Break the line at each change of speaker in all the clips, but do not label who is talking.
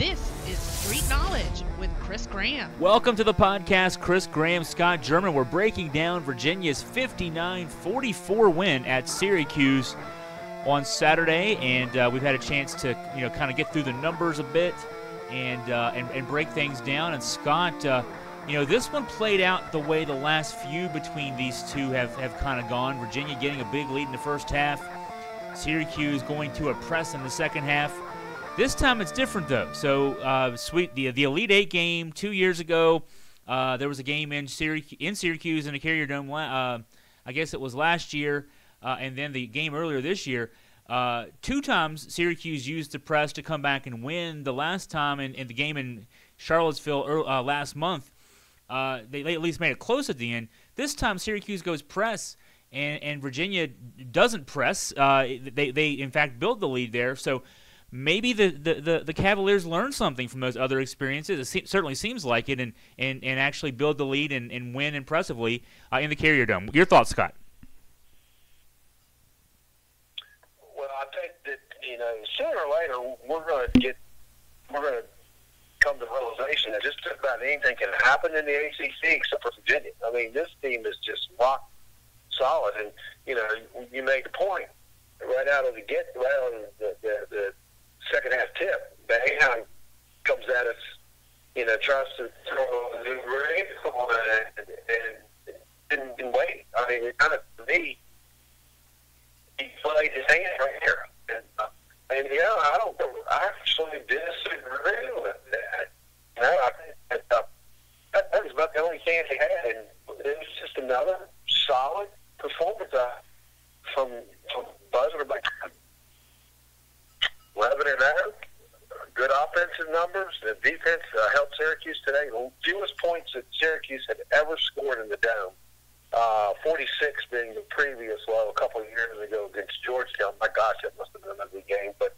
This is Street Knowledge with Chris Graham.
Welcome to the podcast. Chris Graham, Scott German. We're breaking down Virginia's 59-44 win at Syracuse on Saturday, and we've had a chance to kind of get through the numbers a bit and break things down. And Scott, this one played out the way the last few between these two have kind of gone. Virginia getting a big lead in the first half, Syracuse going to a press in the second half. This time it's different, though. So, the Elite Eight game 2 years ago, there was a game in Syracuse in the Carrier Dome. I guess it was last year, and then the game earlier this year. 2 times Syracuse used the press to come back and win. The last time in the game in Charlottesville last month, they at least made it close at the end. This time Syracuse goes press, and Virginia doesn't press. They in fact build the lead there. So maybe the Cavaliers learned something from those other experiences. It certainly seems like it, and actually build the lead and win impressively in the Carrier Dome. Your thoughts, Scott?
Well, I think that sooner or later we're going to come to the realization that just about anything can happen in the ACC except for Virginia. I mean, this team is just rock solid, and you make a point right out of the second half tip. Bayham comes at us, tries to throw a new ring and didn't wait. I mean, it kind of, for me, he played his hand right here. And I actually disagree with that. I think that was about the only chance he had, and it was just another solid performance from buzzer by 11-0. Good offensive numbers. The defense helped Syracuse today. The fewest points that Syracuse had ever scored in the Dome. 46 being the previous low a couple of years ago against Georgetown. My gosh, that must have been an ugly game. But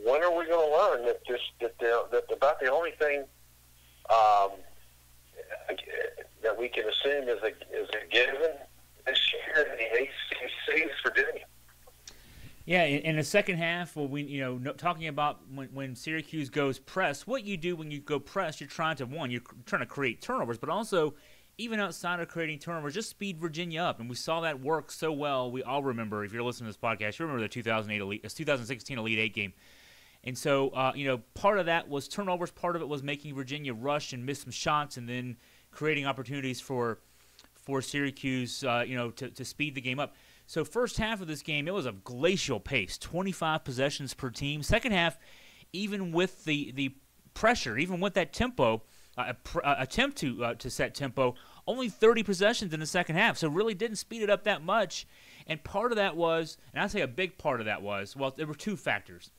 when are we going to learn that about the only thing that we can assume is a given this year in the ACC is Virginia?
Yeah, in the second half, talking about when Syracuse goes press, what you do when you go press, you're trying to create turnovers, but also, even outside of creating turnovers, just speed Virginia up. And we saw that work so well. We all remember, if you're listening to this podcast, you remember the 2016 Elite Eight game. And so, part of that was turnovers. Part of it was making Virginia rush and miss some shots, and then creating opportunities for Syracuse, to speed the game up. So first half of this game, it was a glacial pace, 25 possessions per team. Second half, even with the pressure, even with that tempo, attempt to set tempo, only 30 possessions in the second half. So really didn't speed it up that much. And part of that was, and I'd say a big part of that was, well, there were 2 factors.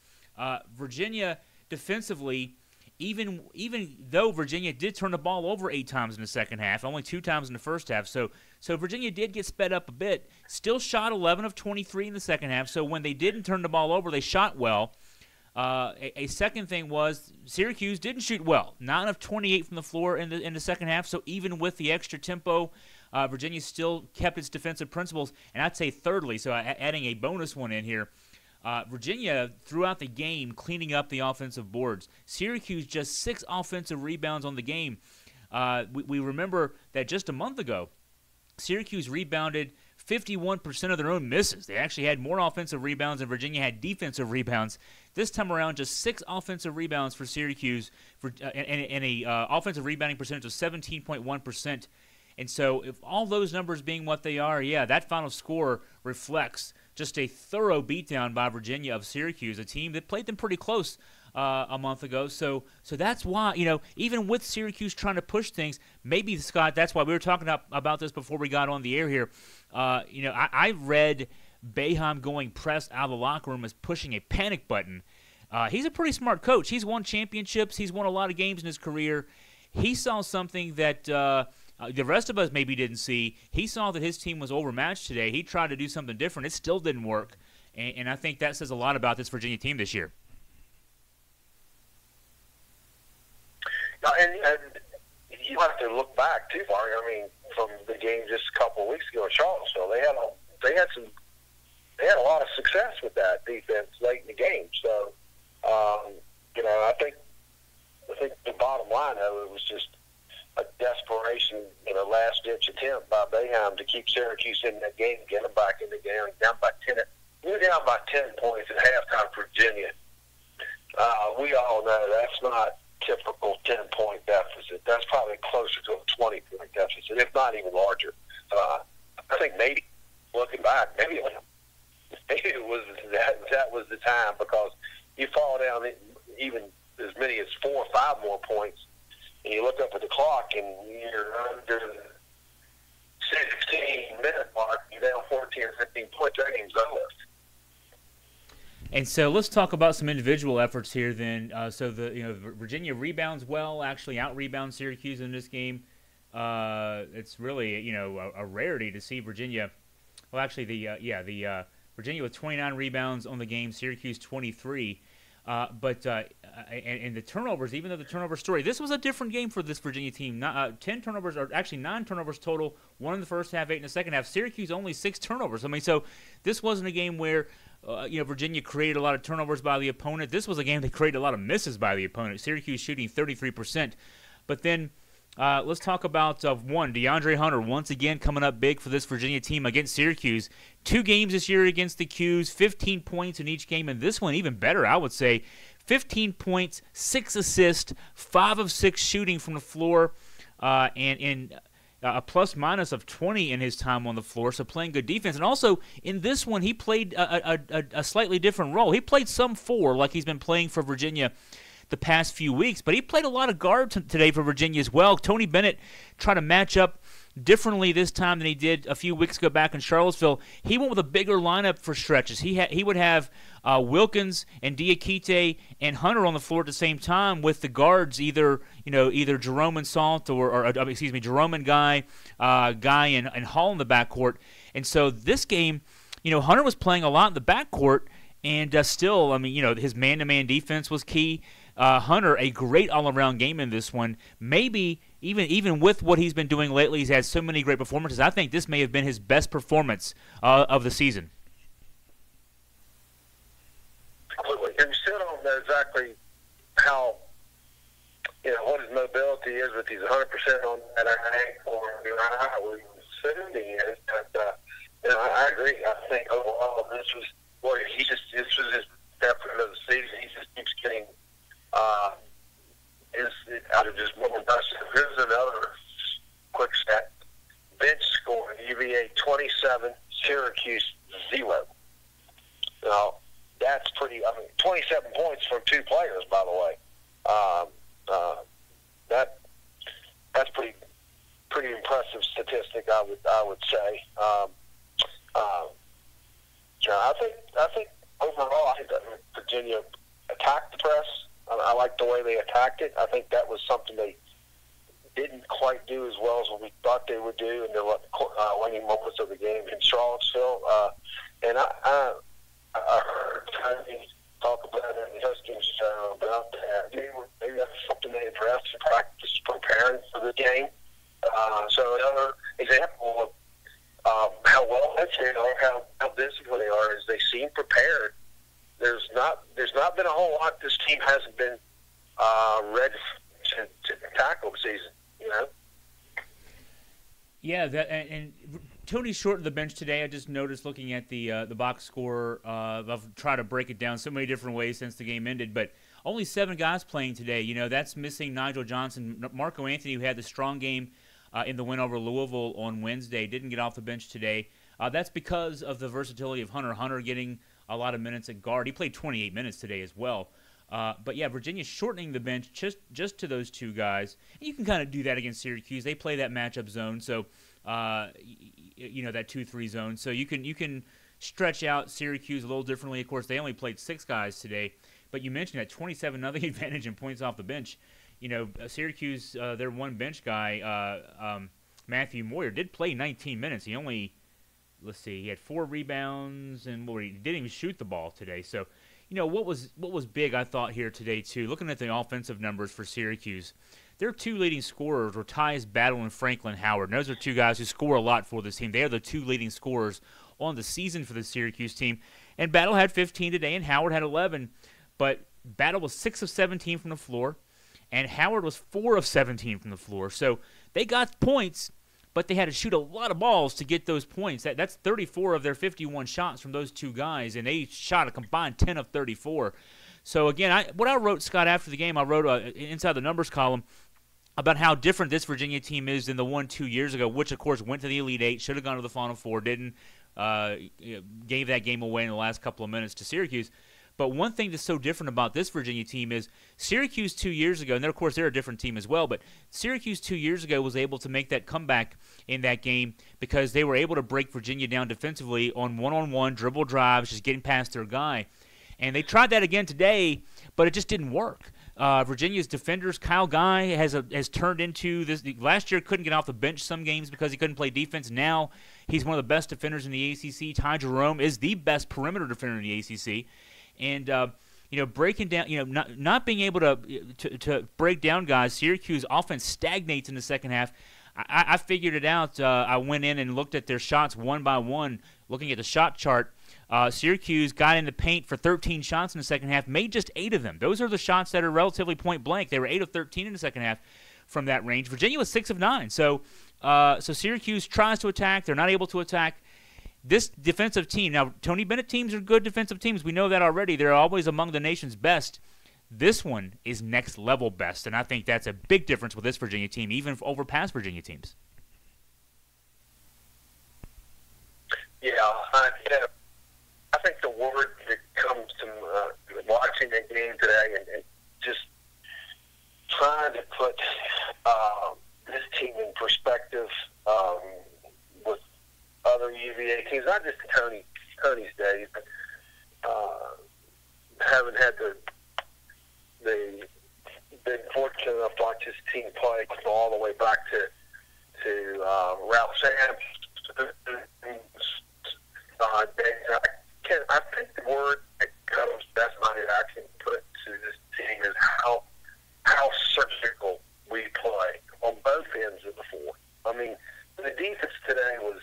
Virginia defensively, even though Virginia did turn the ball over 8 times in the second half, only 2 times in the first half. So Virginia did get sped up a bit. Still shot 11 of 23 in the second half. So when they didn't turn the ball over, they shot well. A second thing was Syracuse didn't shoot well. 9 of 28 from the floor in the second half. So even with the extra tempo, Virginia still kept its defensive principles. And I'd say thirdly, so adding a bonus one in here, Virginia, throughout the game, cleaning up the offensive boards. Syracuse just 6 offensive rebounds on the game. We remember that just a month ago, Syracuse rebounded 51% of their own misses. They actually had more offensive rebounds than Virginia had defensive rebounds. This time around, just 6 offensive rebounds for Syracuse, and a offensive rebounding percentage of 17.1%. And so if all those numbers being what they are, that final score reflects just a thorough beatdown by Virginia of Syracuse, a team that played them pretty close a month ago. So that's why, even with Syracuse trying to push things, maybe, Scott, that's why we were talking about this before we got on the air here. I read Boeheim going press out of the locker room as pushing a panic button. He's a pretty smart coach. He's won championships. He's won a lot of games in his career. He saw something that the rest of us maybe didn't see. He saw that his team was overmatched today. He tried to do something different. It still didn't work. And I think that says a lot about this Virginia team this year.
And you have to look back too far. I mean, from the game just a couple of weeks ago in Charlottesville, they had a lot of success with that defense late in the game. So was just a desperation, last-ditch attempt by Boeheim to keep Syracuse in that game, get them back in the game. Down by 10. We were down by 10 points at halftime for Virginia. We all know that's not typical 10-point deficit. That's probably closer to a 20-point deficit, if not even larger. I think maybe, looking back, maybe it was that was the time, because you fall down even as many as 4 or 5 more points, and you look up at the clock and you're under the 16-minute mark, you're down 14 or 15 points, that game's over.
And so let's talk about some individual efforts here then. So Virginia rebounds well, actually out-rebounds Syracuse in this game. It's really, a rarity to see Virginia. Well, actually, Virginia with 29 rebounds on the game, Syracuse 23. But the turnovers, even though the turnover story, this was a different game for this Virginia team. 10 turnovers, or actually 9 turnovers total, 1 in the first half, 8 in the second half. Syracuse only 6 turnovers. I mean, so this wasn't a game where Virginia created a lot of turnovers by the opponent. This was a game that created a lot of misses by the opponent. Syracuse shooting 33%. But then let's talk about DeAndre Hunter once again coming up big for this Virginia team against Syracuse. 2 games this year against the Qs, 15 points in each game, and this one even better, I would say. 15 points, 6 assists, 5 of 6 shooting from the floor, and a plus-minus of 20 in his time on the floor, so playing good defense. And also, in this one, he played a slightly different role. He played some 4, like he's been playing for Virginia the past few weeks, but he played a lot of guard today for Virginia as well. Tony Bennett tried to match up differently this time than he did a few weeks ago back in Charlottesville. He went with a bigger lineup for stretches. He would have Wilkins and Diakite and Hunter on the floor at the same time, with the guards either Jerome and Salt Jerome and Guy and Hall in the backcourt. And so this game, Hunter was playing a lot in the backcourt, and still, his man-to-man defense was key. Hunter, a great all-around game in this one. Maybe even with what he's been doing lately, he's had so many great performances. I think this may have been his best performance of the season.
Completely. And you still don't know exactly how, what his mobility is, if he's 100% on that ankle, or how soon he is. But, I agree. I think overall this was his effort of the season. He just keeps getting out of just more impressive. Here's another quick stat. Bench score, UVA 27, Syracuse 0. Now, that's pretty, 27 points from 2 players, by the way. That's pretty impressive statistic, I would say. I think overall, I think that Virginia attacked the press. I like the way they attacked it. I think that was something they didn't quite do as well as what we thought they would do in the waning moments of the game in Charlottesville. And I heard Tony talk about it in the hosting show about that. Maybe that's something they addressed in practice, preparing for the game. So another example of how well they are, how disciplined they are, is they seem prepared. There's not been a whole lot this team hasn't been ready to tackle the season,
Yeah, and Tony shortened the bench today. I just noticed looking at the box score. I've tried to break it down so many different ways since the game ended, but only 7 guys playing today. That's missing Nigel Johnson. Marco Anthony, who had the strong game in the win over Louisville on Wednesday, didn't get off the bench today. That's because of the versatility of Hunter. Hunter getting a lot of minutes at guard. He played 28 minutes today as well. But yeah, Virginia's shortening the bench just to those 2 guys. And you can kind of do that against Syracuse. They play that matchup zone, so that 2-3 zone. So you can stretch out Syracuse a little differently. Of course, they only played 6 guys today. But you mentioned that 27-0 advantage in points off the bench. Syracuse, their one bench guy, Matthew Moyer, did play 19 minutes. He only, he had 4 rebounds, and he didn't even shoot the ball today. So, what was big, I thought, here today, too, looking at the offensive numbers for Syracuse, their 2 leading scorers were Tyus Battle and Franklin Howard. And those are 2 guys who score a lot for this team. They are the 2 leading scorers on the season for the Syracuse team. And Battle had 15 today, and Howard had 11. But Battle was 6 of 17 from the floor. and Howard was 4 of 17 from the floor. So they got points, but they had to shoot a lot of balls to get those points. That's 34 of their 51 shots from those two guys, and they shot a combined 10 of 34. So, again, what I wrote, Scott, after the game, I wrote inside the numbers column about how different this Virginia team is than the one 2 years ago, which, of course, went to the Elite Eight, should have gone to the Final Four, didn't, gave that game away in the last couple of minutes to Syracuse. But one thing that's so different about this Virginia team is Syracuse 2 years ago, and of course they're a different team as well, but Syracuse 2 years ago was able to make that comeback in that game because they were able to break Virginia down defensively on one-on-one dribble drives, just getting past their guy. And they tried that again today, but it just didn't work. Virginia's defenders, Kyle Guy, has turned into this. Last year couldn't get off the bench some games because he couldn't play defense. Now he's one of the best defenders in the ACC. Ty Jerome is the best perimeter defender in the ACC. And, breaking down, not being able to break down guys, Syracuse offense stagnates in the second half. I figured it out. I went in and looked at their shots one by one, looking at the shot chart. Syracuse got in the paint for 13 shots in the second half, made just 8 of them. Those are the shots that are relatively point blank. They were 8 of 13 in the second half from that range. Virginia was 6 of 9. So Syracuse tries to attack. They're not able to attack. This defensive team, now Tony Bennett teams are good defensive teams. We know that already. They're always among the nation's best. This one is next level best, and I think that's a big difference with this Virginia team, even over past Virginia teams.
Yeah, I think the word that comes to watching the game today and just trying to put this team in perspective with other UVA teams, not just Tony's days, but haven't had been fortunate enough to watch his team play all the way back to Ralph Sampson. I think the word that comes best minded I can put to this team is how surgical we play on both ends of the floor. I mean, the defense today was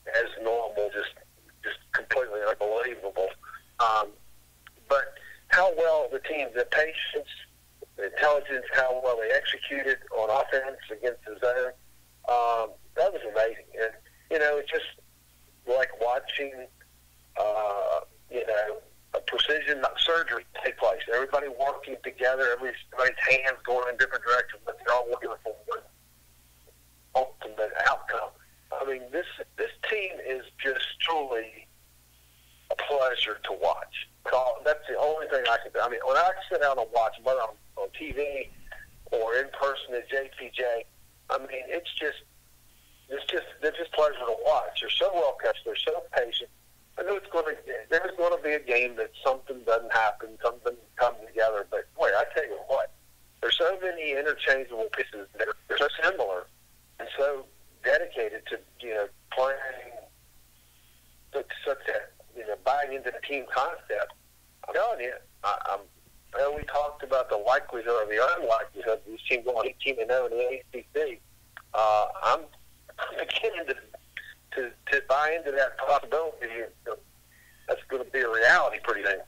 as normal, just completely unbelievable. But how well the team, the patience, the intelligence, how well they executed on offense against the zone, that was amazing. And, it's just like watching, a precision surgery take place. Everybody working together, everybody's hands going in different directions, but they're all working for one ultimate outcome. I mean, this team is just truly a pleasure to watch. That's the only thing I can do. I mean, when I sit down and watch, whether I'm on TV or in person at JPJ, I mean, they're just pleasure to watch. They're so well coached. They're so patient. I know there's going to be a game that something doesn't happen, something comes together. But boy, I tell you what, there's so many interchangeable pieces. They're so similar and so dedicated to playing such a buying into the team concept. I'm telling you, we talked about the likelihood or the unlikelihood of this team going 18-0 in the ACC. I'm beginning to buy into that possibility. That's going to be a reality pretty soon.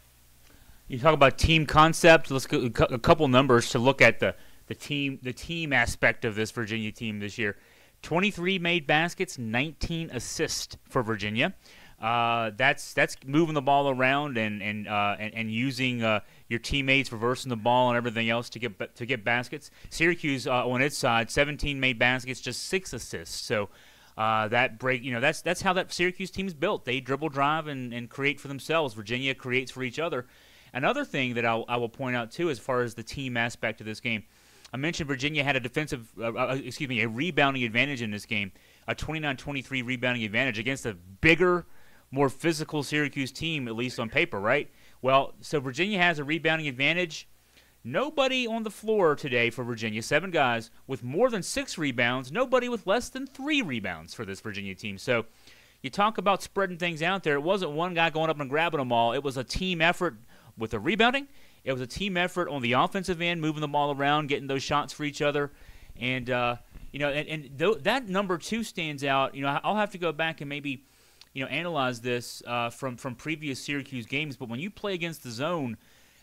You talk about team concept. Let's go a couple numbers to look at the team aspect of this Virginia team this year. 23 made baskets, 19 assists for Virginia. That's moving the ball around and using your teammates, reversing the ball and everything else to get baskets. Syracuse on its side, 17 made baskets, just 6 assists. So that's how that Syracuse team is built. They dribble, drive, and create for themselves. Virginia creates for each other. Another thing that I will point out too, as far as the team aspect of this game, I mentioned Virginia had a rebounding advantage in this game, a 29-23 rebounding advantage against a bigger, more physical Syracuse team, at least on paper, right? Well, so Virginia has a rebounding advantage. Nobody on the floor today for Virginia, 7 guys with more than 6 rebounds, nobody with less than 3 rebounds for this Virginia team. So you talk about spreading things out there. It wasn't one guy going up and grabbing them all. It was a team effort with the rebounding. It was a team effort on the offensive end, moving the ball around, getting those shots for each other. And, that number 2 stands out. I'll have to go back and maybe, analyze this from previous Syracuse games. But when you play against the zone,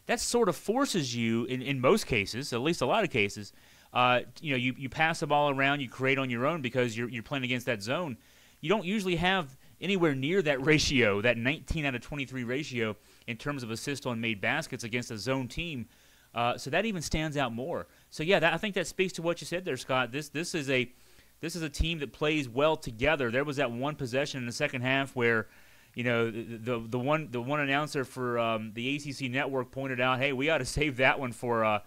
that sort of forces you, in most cases, at least a lot of cases, you pass the ball around, you create on your own because you're playing against that zone. You don't usually have anywhere near that ratio, that 19 out of 23 ratio in terms of assists on made baskets against a zone team. So that even stands out more. So yeah, I think that speaks to what you said there, Scott. This is a team that plays well together. There was that one possession in the second half where, the one announcer for the ACC network pointed out, hey, we ought to save that one for our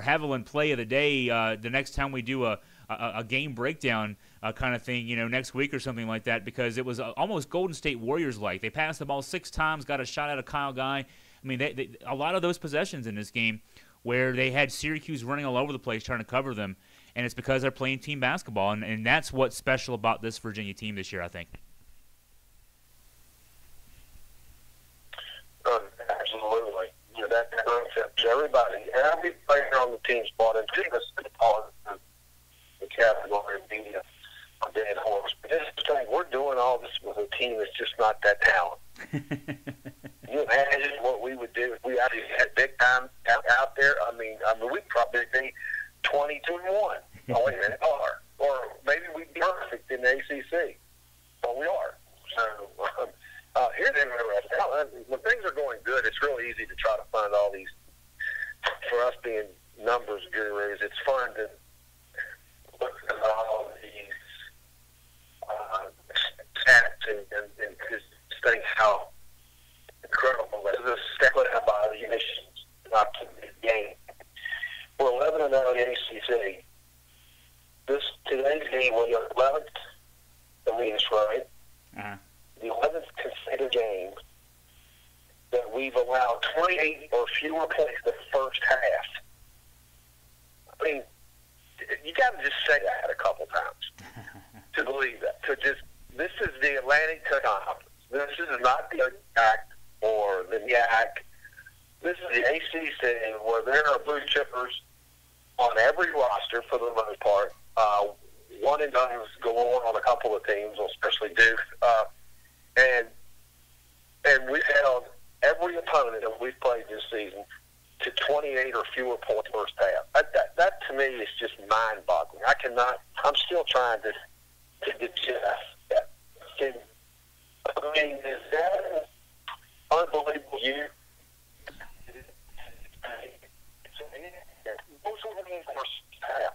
Haviland play of the day the next time we do a game breakdown kind of thing, next week or something like that, because it was almost Golden State Warriors-like. They passed the ball 6 times, got a shot out of Kyle Guy. I mean, a lot of those possessions in this game where they had Syracuse running all over the place trying to cover them, and it's because they're playing team basketball, and that's what's special about this Virginia team this year, I think.
Absolutely. That concept. Every player on the team's bought into this part of the category of being a dead horse. But this thing, we're doing all this with a team that's just not that talented. You imagine what we would do if we actually had big time out there? I mean, we'd probably be 22-1. Oh, wait a minute, or maybe we'd be perfect in the ACC. But we are. So here's the interesting. When things are going good, it's really easy to try to find all these. For us being numbers gurus, it's fun to look at all of these stats and just think how incredible it is. This step about the missions, not to the game. We're 11-0 in the ACC. Today's game was the 11th, I mean, it's right.
Uh-huh.
The 11th consecutive game that we've allowed 28 or fewer points the first half. I mean, you got to just say that a couple times to believe that. This is the Atlantic Conference. This is not the ACC or the YAC. This is the ACC, where there are blue chippers on every roster for the most part. One and done galore on a couple of teams, especially Duke. And we've held every opponent that we've played this season to 28 or fewer points first half. That to me is just mind-boggling. I'm still trying to digest that. I mean, is that an unbelievable year? Most of the first half.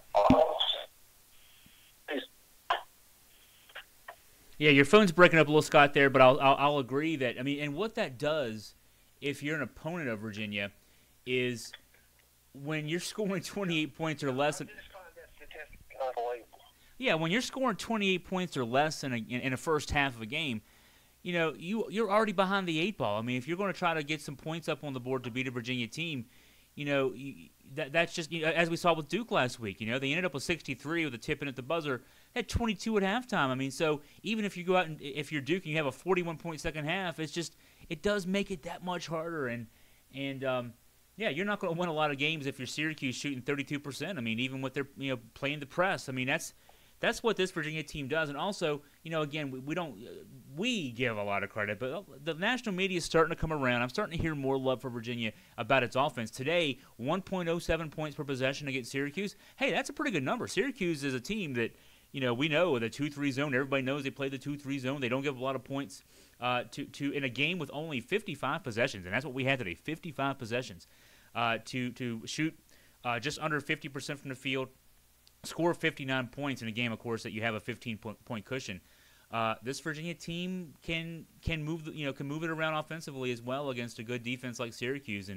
Yeah, your phone's breaking up a little, Scott, there, but I'll agree that, I mean, and what that does, if you're an opponent of Virginia, is when you're scoring 28 points or less. Yeah, when you're scoring 28 points or less in a first half of a game, you're already behind the 8 ball. I mean, if you're going to try to get some points up on the board to beat a Virginia team, that's just, as we saw with Duke last week. They ended up with 63 with a tip in at the buzzer. They had 22 at halftime. I mean, so even if you go out and if you're Duke and you have a 41-point second half, it does make it that much harder. And yeah, you're not going to win a lot of games if you're Syracuse shooting 32%. I mean, even with their playing the press. I mean, that's what this Virginia team does. And also, again, we give a lot of credit, but the national media is starting to come around. I'm starting to hear more love for Virginia about its offense. Today, 1.07 points per possession against Syracuse. Hey, that's a pretty good number. Syracuse is a team that, we know the 2-3 zone. Everybody knows they play the 2-3 zone. They don't give a lot of points to in a game with only 55 possessions, and that's what we had today, 55 possessions to shoot just under 50% from the field. Score 59 points in a game, of course, that you have a 15-point cushion. This Virginia team can move it around offensively as well against a good defense like Syracuse,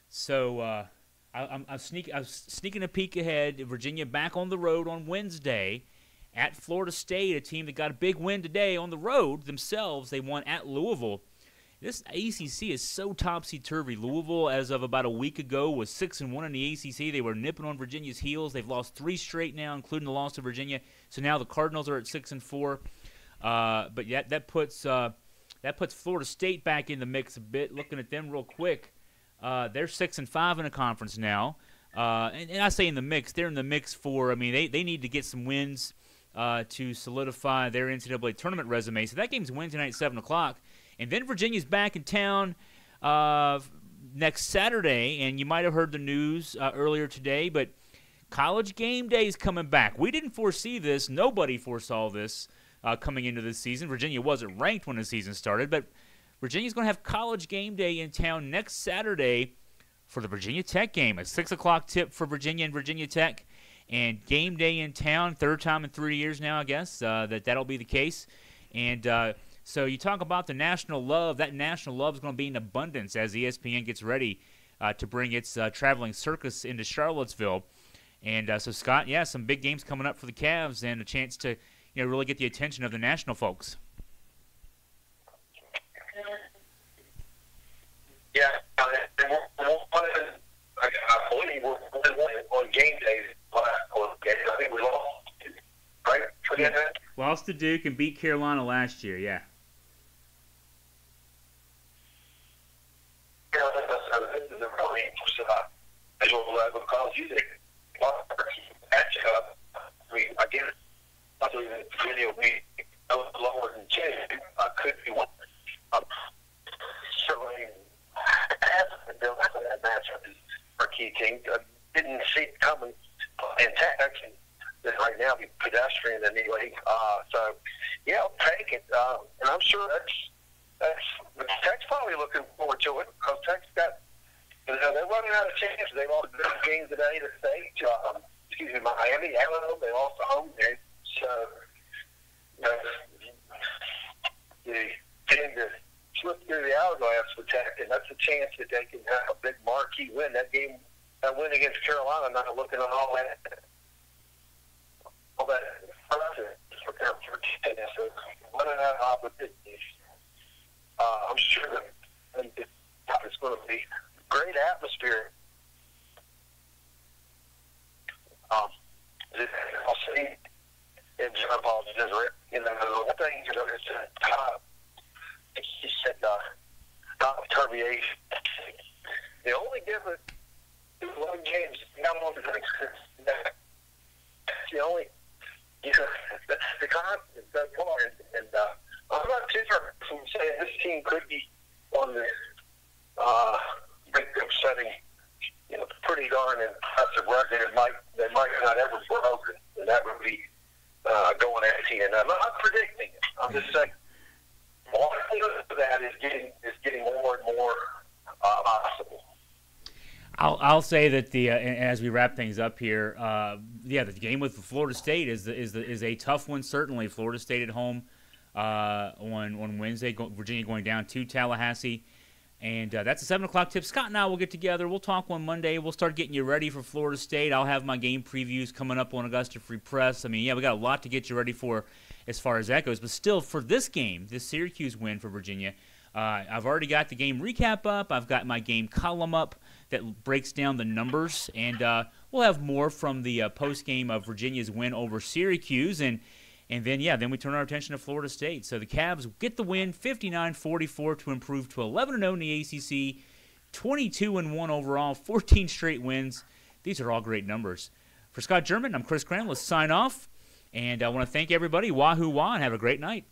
so I'm sneaking a peek ahead. Virginia back on the road on Wednesday at Florida State, a team that got a big win today on the road themselves. They won at Louisville. This ACC is so topsy-turvy. Louisville, as of about a week ago, was 6-1 in the ACC. They were nipping on Virginia's heels. They've lost 3 straight now, including the loss to Virginia. So now the Cardinals are at 6-4. But yet that puts Florida State back in the mix a bit. Looking at them real quick, they're 6-5 in a conference now. And I say in the mix, they're in the mix for. I mean, they need to get some wins to solidify their NCAA tournament resume. So that game's Wednesday night, 7:00. And then Virginia's back in town next Saturday, and you might have heard the news earlier today, but College game day is coming back. We didn't foresee this. Nobody foresaw this coming into this season. Virginia wasn't ranked when the season started, but Virginia's going to have college game day in town next Saturday for the Virginia Tech game. A 6 o'clock tip for Virginia and Virginia Tech. And game day in town, third time in 3 years now, I guess, that'll be the case. And so you talk about the national love. That national love is going to be in abundance as ESPN gets ready to bring its traveling circus into Charlottesville. And so, Scott, yeah, some big games coming up for the Cavs and a chance to really get the attention of the national folks.
Yeah, I believe we're on game days. I think we lost, right?
Yeah. Lost to Duke and beat Carolina last year, yeah.
Because you think matchup, I mean, I get it. I believe that Virginia will be lower than 10. Could be one. Certainly, that matchup is our key team. I didn't see it coming. And Tech, right now, be pedestrian anyway. So, yeah, I'll take it. And I'm sure Tech's probably looking forward to it because Tech's got. They're running out of chances. They lost good games today to State. Miami, Alabama, they lost a home game. So, you tend to slip through the hourglass for Tech, and that's a chance that they can have a big marquee win. That win against Carolina, not looking at all that process for Tech. So, running out of opportunities. I'm sure that it's going to be great atmosphere. I'll see, and John Paul does it. I think he said permeation. The only difference in one game is the only the constant so far, and I'm not too sure from saying this team could be on the setting, pretty darn impressive record. They might not ever broken, and that would be going 18. And I'm not predicting it. I'm just saying, all of that is getting more and more possible.
I'll say that as we wrap things up here, the game with Florida State is a tough one. Certainly, Florida State at home on Wednesday. Virginia going down to Tallahassee. And that's a 7 o'clock tip. Scott and I will get together. We'll talk on Monday. We'll start getting you ready for Florida State. I'll have my game previews coming up on Augusta Free Press. I mean, yeah, we got a lot to get you ready for as far as that goes. But still, for this game, this Syracuse win for Virginia, I've already got the game recap up. I've got my game column up that breaks down the numbers. And we'll have more from the post-game of Virginia's win over Syracuse. And then we turn our attention to Florida State. So the Cavs get the win, 59-44 to improve to 11-0 in the ACC, 22-1 overall, 14 straight wins. These are all great numbers. For Scott German, I'm Chris Cram. Let's sign off. And I want to thank everybody. Wahoo Wah, and have a great night.